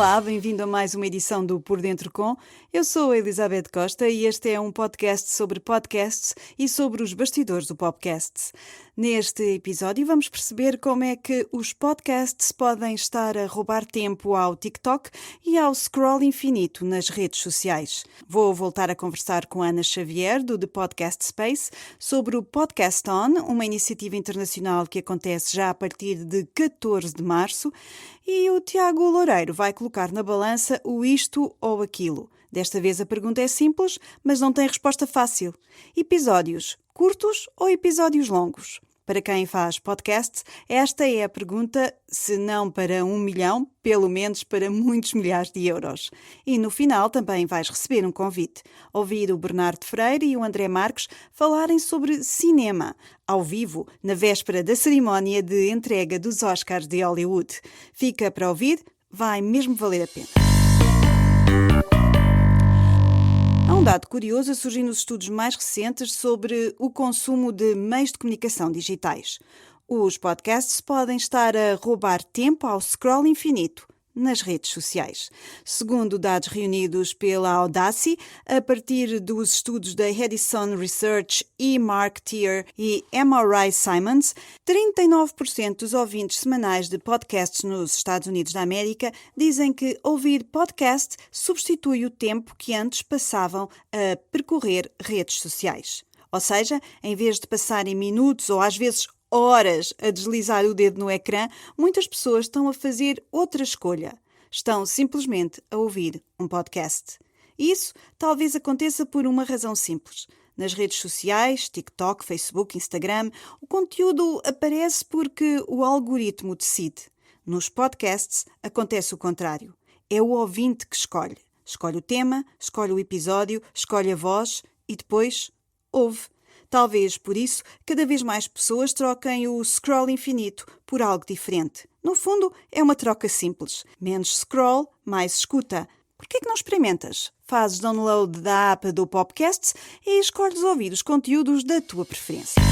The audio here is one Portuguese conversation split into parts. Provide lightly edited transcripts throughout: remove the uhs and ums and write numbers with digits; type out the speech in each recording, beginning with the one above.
Olá, bem-vindo a mais uma edição do Por Dentro Com. Eu sou a Elizabeth Costa e este é um podcast sobre podcasts e sobre os bastidores do podcast. Neste episódio vamos perceber como é que os podcasts podem estar a roubar tempo ao TikTok e ao scroll infinito nas redes sociais. Vou voltar a conversar com Ana Xavier, do The Podcast Space, sobre o Podcast On, uma iniciativa internacional que acontece já a partir de 14 de março, e o Tiago Loureiro vai colocar na balança o isto ou aquilo. Desta vez a pergunta é simples, mas não tem resposta fácil. Episódios curtos ou episódios longos? Para quem faz podcast, esta é a pergunta, se não para 1 milhão, pelo menos para muitos milhares de euros. E no final também vais receber um convite. Ouvir o Bernardo Freire e o André Marques falarem sobre cinema, ao vivo, na véspera da cerimónia de entrega dos Oscars de Hollywood. Fica para ouvir, vai mesmo valer a pena. Há um dado curioso a surgir nos estudos mais recentes sobre o consumo de meios de comunicação digitais. Os podcasts podem estar a roubar tempo ao scroll infinito nas redes sociais. Segundo dados reunidos pela Audacy, a partir dos estudos da Edison Research, eMarketer e MRI Simons, 39% dos ouvintes semanais de podcasts nos Estados Unidos da América dizem que ouvir podcast substitui o tempo que antes passavam a percorrer redes sociais. Ou seja, em vez de passarem minutos ou às vezes horas a deslizar o dedo no ecrã, muitas pessoas estão a fazer outra escolha. Estão simplesmente a ouvir um podcast. E isso talvez aconteça por uma razão simples. Nas redes sociais, TikTok, Facebook, Instagram, o conteúdo aparece porque o algoritmo decide. Nos podcasts acontece o contrário. É o ouvinte que escolhe. Escolhe o tema, escolhe o episódio, escolhe a voz e depois ouve. Talvez por isso cada vez mais pessoas troquem o scroll infinito por algo diferente. No fundo, é uma troca simples. Menos scroll, mais escuta. Por que é que não experimentas? Fazes download da app do podcast e escolhes ouvir os conteúdos da tua preferência.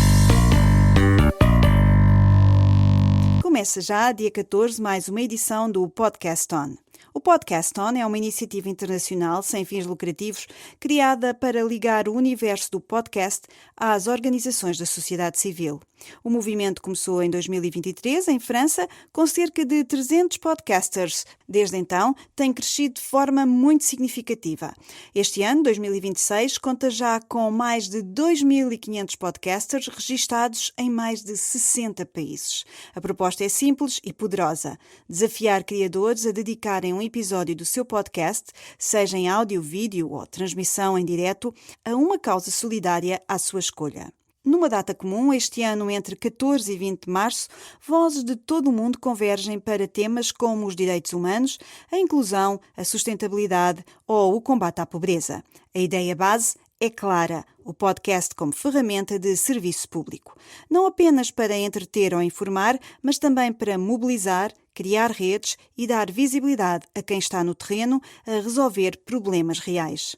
Começa já, dia 14, mais uma edição do Podcast On. O Podcast On é uma iniciativa internacional sem fins lucrativos criada para ligar o universo do podcast às organizações da sociedade civil. O movimento começou em 2023, em França, com cerca de 300 podcasters. Desde então, tem crescido de forma muito significativa. Este ano, 2026, conta já com mais de 2.500 podcasters registados em mais de 60 países. A proposta é simples e poderosa: desafiar criadores a dedicarem um episódio do seu podcast, seja em áudio, vídeo ou transmissão em direto, a uma causa solidária à sua escolha. Numa data comum, este ano entre 14 e 20 de março, vozes de todo o mundo convergem para temas como os direitos humanos, a inclusão, a sustentabilidade ou o combate à pobreza. A ideia base é clara: o podcast como ferramenta de serviço público. Não apenas para entreter ou informar, mas também para mobilizar, criar redes e dar visibilidade a quem está no terreno a resolver problemas reais.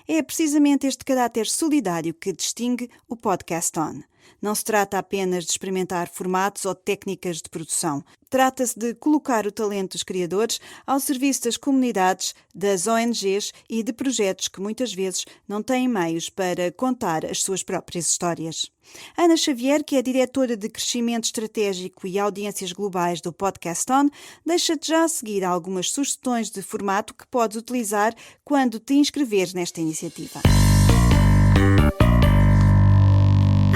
É precisamente este caráter solidário que distingue o Podcast On. Não se trata apenas de experimentar formatos ou técnicas de produção. Trata-se de colocar o talento dos criadores ao serviço das comunidades, das ONGs e de projetos que muitas vezes não têm meios para contar as suas próprias histórias. Ana Xavier, que é diretora de Crescimento Estratégico e Audiências Globais do Podcast On, deixa-te já a seguir algumas sugestões de formato que podes utilizar quando te inscreveres nesta iniciativa.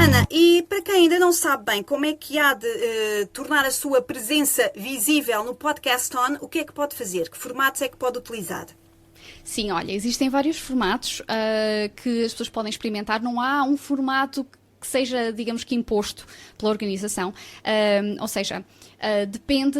Ana, e para quem ainda não sabe bem como é que há de tornar a sua presença visível no Podcast On, o que é que pode fazer? Que formatos é que pode utilizar? Sim, olha, existem vários formatos que as pessoas podem experimentar. Não há um formato que seja, digamos que, imposto pela organização. Ou seja, depende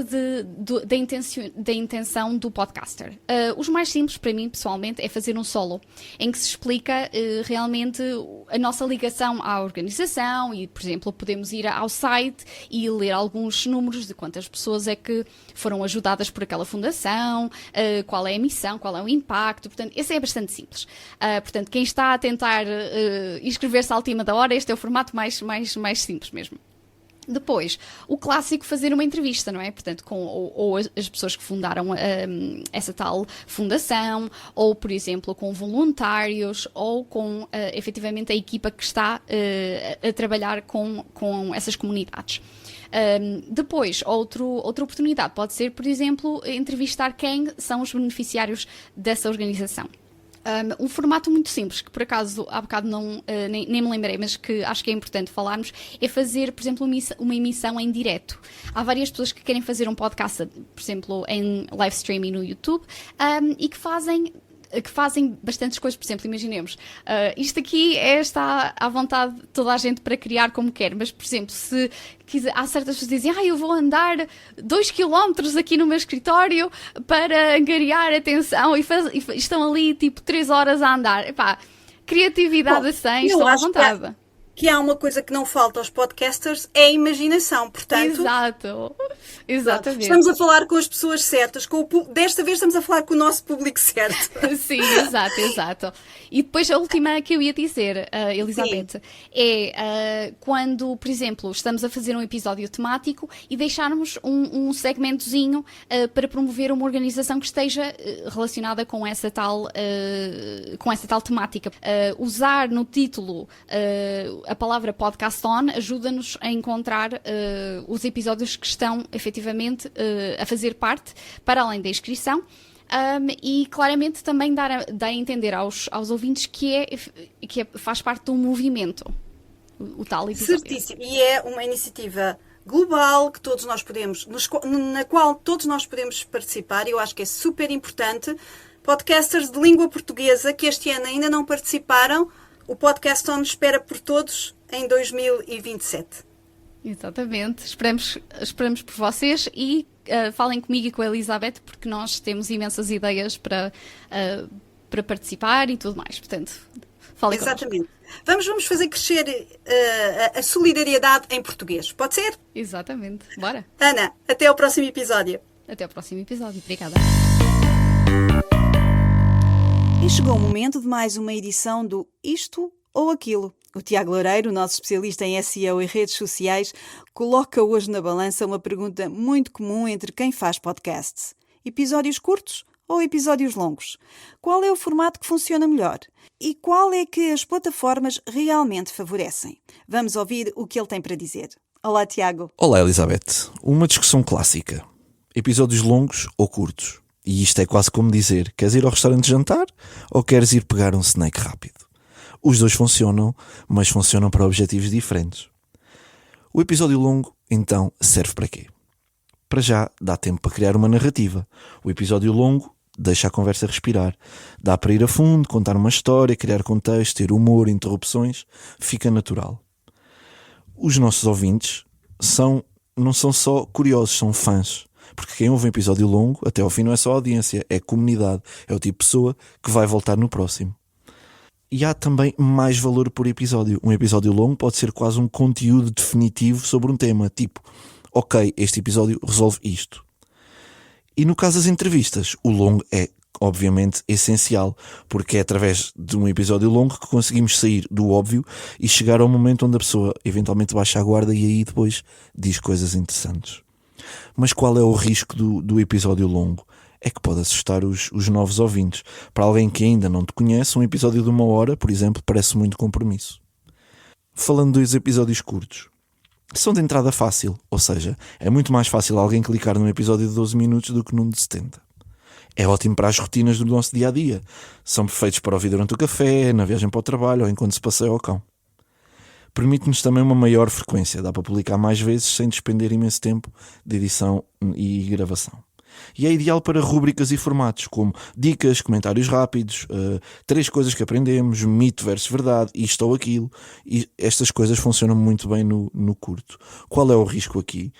da intenção do podcaster. Os mais simples, para mim, pessoalmente, é fazer um solo, em que se explica realmente a nossa ligação à organização e, por exemplo, podemos ir ao site e ler alguns números de quantas pessoas é que foram ajudadas por aquela fundação, qual é a missão, qual é o impacto. Portanto, esse é bastante simples. Portanto, quem está a tentar inscrever-se à última da hora, este é o formato mais simples mesmo. Depois, o clássico fazer uma entrevista, não é? Portanto, ou as pessoas que fundaram essa tal fundação, ou, por exemplo, com voluntários, ou com, efetivamente, a equipa que está a trabalhar com essas comunidades. Depois, outra oportunidade pode ser, por exemplo, entrevistar quem são os beneficiários dessa organização. Um formato muito simples, que por acaso há bocado nem me lembrei, mas que acho que é importante falarmos, é fazer, por exemplo, uma emissão em direto. Há várias pessoas que querem fazer um podcast, por exemplo, em live streaming no YouTube, e que fazem bastantes coisas. Por exemplo, imaginemos, isto aqui está à vontade de toda a gente para criar como quer, mas, por exemplo, se quiser, há certas pessoas que dizem, eu vou andar 2 km aqui no meu escritório para angariar atenção, e estão ali tipo 3 horas a andar. Epá, criatividade a 100, estão à vontade. Que há uma coisa que não falta aos podcasters, é a imaginação, portanto... Exato, exatamente. Estamos a falar com as pessoas certas, desta vez estamos a falar com o nosso público certo. Sim, exato. E depois a última que eu ia dizer, Elizabeth, sim, é quando, por exemplo, estamos a fazer um episódio temático e deixarmos um segmentozinho para promover uma organização que esteja relacionada com essa tal temática. Usar no título a palavra Podcast On ajuda-nos a encontrar os episódios que estão efetivamente a fazer parte, para além da inscrição, e claramente também dar a entender aos ouvintes que faz parte de um movimento, o tal episódio. Certíssimo, e é uma iniciativa global que todos nós na qual todos nós podemos participar, e eu acho que é super importante. Podcasters de língua portuguesa que este ano ainda não participaram, o Podcast On espera por todos em 2027. Exatamente. Esperamos por vocês e falem comigo e com a Elizabeth, porque nós temos imensas ideias para participar e tudo mais. Portanto, falem connosco. Exatamente. Vamos fazer crescer a solidariedade em português. Pode ser? Exatamente. Bora. Ana, até ao próximo episódio. Até ao próximo episódio. Obrigada. E chegou o momento de mais uma edição do Isto ou Aquilo. O Tiago Loureiro, nosso especialista em SEO e redes sociais, coloca hoje na balança uma pergunta muito comum entre quem faz podcasts. Episódios curtos ou episódios longos? Qual é o formato que funciona melhor? E qual é que as plataformas realmente favorecem? Vamos ouvir o que ele tem para dizer. Olá, Tiago. Olá, Elizabeth. Uma discussão clássica. Episódios longos ou curtos? E isto é quase como dizer, queres ir ao restaurante jantar ou queres ir pegar um snack rápido? Os dois funcionam, mas funcionam para objetivos diferentes. O episódio longo, então, serve para quê? Para já, dá tempo para criar uma narrativa. O episódio longo deixa a conversa respirar. Dá para ir a fundo, contar uma história, criar contexto, ter humor, interrupções. Fica natural. Os nossos ouvintes não são só curiosos, são fãs. Porque quem ouve um episódio longo, até ao fim, não é só audiência, é comunidade. É o tipo de pessoa que vai voltar no próximo. E há também mais valor por episódio. Um episódio longo pode ser quase um conteúdo definitivo sobre um tema. Tipo, ok, este episódio resolve isto. E no caso das entrevistas, o longo é, obviamente, essencial. Porque é através de um episódio longo que conseguimos sair do óbvio e chegar ao momento onde a pessoa eventualmente baixa a guarda e aí depois diz coisas interessantes. Mas qual é o risco do episódio longo? É que pode assustar os novos ouvintes. Para alguém que ainda não te conhece, um episódio de 1 hora, por exemplo, parece muito compromisso. Falando dos episódios curtos, são de entrada fácil, ou seja, é muito mais fácil alguém clicar num episódio de 12 minutos do que num de 70. É ótimo para as rotinas do nosso dia-a-dia. São perfeitos para ouvir durante o café, na viagem para o trabalho ou enquanto se passeia ao cão. Permite-nos também uma maior frequência, dá para publicar mais vezes sem despender imenso tempo de edição e gravação. E é ideal para rúbricas e formatos, como dicas, comentários rápidos, 3 coisas que aprendemos, mito versus verdade, isto ou aquilo. E estas coisas funcionam muito bem no curto. Qual é o risco aqui?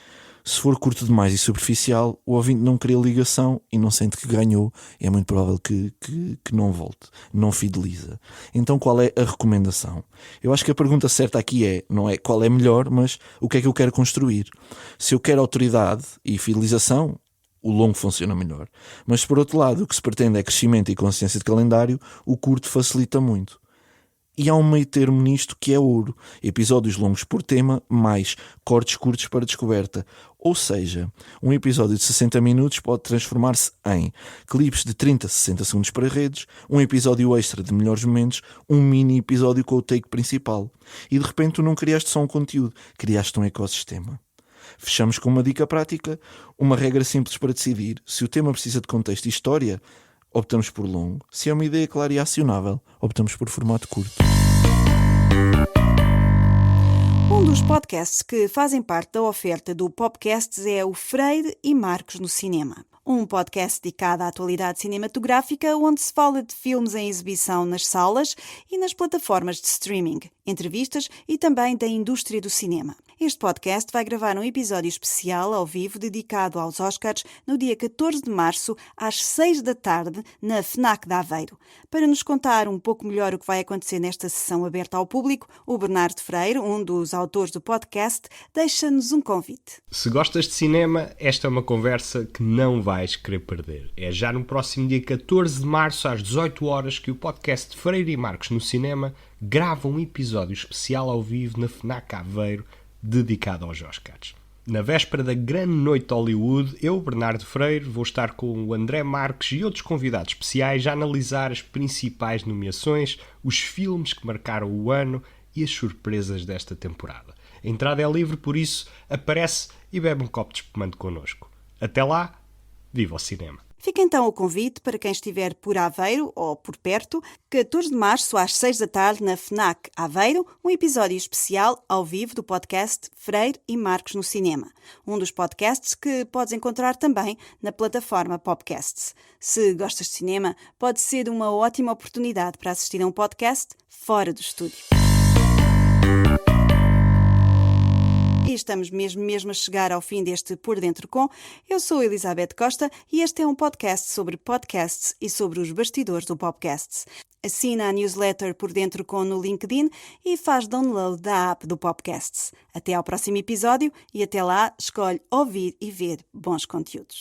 Se for curto demais e superficial, o ouvinte não cria ligação e não sente que ganhou. É muito provável que não volte, não fideliza. Então qual é a recomendação? Eu acho que a pergunta certa aqui não é qual é melhor, mas o que é que eu quero construir. Se eu quero autoridade e fidelização, o longo funciona melhor. Mas por outro lado, o que se pretende é crescimento e consciência de calendário, o curto facilita muito. E há um meio termo nisto que é ouro. Episódios longos por tema, mais cortes curtos para descoberta. Ou seja, um episódio de 60 minutos pode transformar-se em clipes de 30 a 60 segundos para redes, um episódio extra de melhores momentos, um mini episódio com o take principal. E de repente tu não criaste só um conteúdo, criaste um ecossistema. Fechamos com uma dica prática, uma regra simples para decidir. Se o tema precisa de contexto e história, optamos por longo. Se é uma ideia clara e acionável, optamos por formato curto. Um dos podcasts que fazem parte da oferta do Popcasts é o Freire e Marcos no Cinema. Um podcast dedicado à atualidade cinematográfica, onde se fala de filmes em exibição nas salas e nas plataformas de streaming, entrevistas e também da indústria do cinema. Este podcast vai gravar um episódio especial ao vivo dedicado aos Oscars no dia 14 de março, às 6 da tarde, na FNAC de Aveiro. Para nos contar um pouco melhor o que vai acontecer nesta sessão aberta ao público, o Bernardo Freire, um dos autores do podcast, deixa-nos um convite. Se gostas de cinema, esta é uma conversa que não vais querer perder. É já no próximo dia 14 de março, às 18 horas, que o podcast Freire e Marcos no Cinema grava um episódio especial ao vivo na FNAC Aveiro, dedicado aos Oscars. Na véspera da grande noite de Hollywood, eu, Bernardo Freire, vou estar com o André Marques e outros convidados especiais a analisar as principais nomeações, os filmes que marcaram o ano e as surpresas desta temporada. A entrada é livre, por isso aparece e bebe um copo de espumante connosco. Até lá, viva o cinema! Fica então o convite para quem estiver por Aveiro ou por perto, 14 de março às 6 da tarde na FNAC Aveiro, um episódio especial ao vivo do podcast Freire e Marcos no Cinema. Um dos podcasts que podes encontrar também na plataforma Popcasts. Se gostas de cinema, pode ser uma ótima oportunidade para assistir a um podcast fora do estúdio. E estamos mesmo a chegar ao fim deste Por Dentro Com. Eu sou a Elizabeth Costa e este é um podcast sobre podcasts e sobre os bastidores do Popcasts. Assina a newsletter Por Dentro Com no LinkedIn e faz download da app do Popcasts. Até ao próximo episódio e até lá escolhe ouvir e ver bons conteúdos.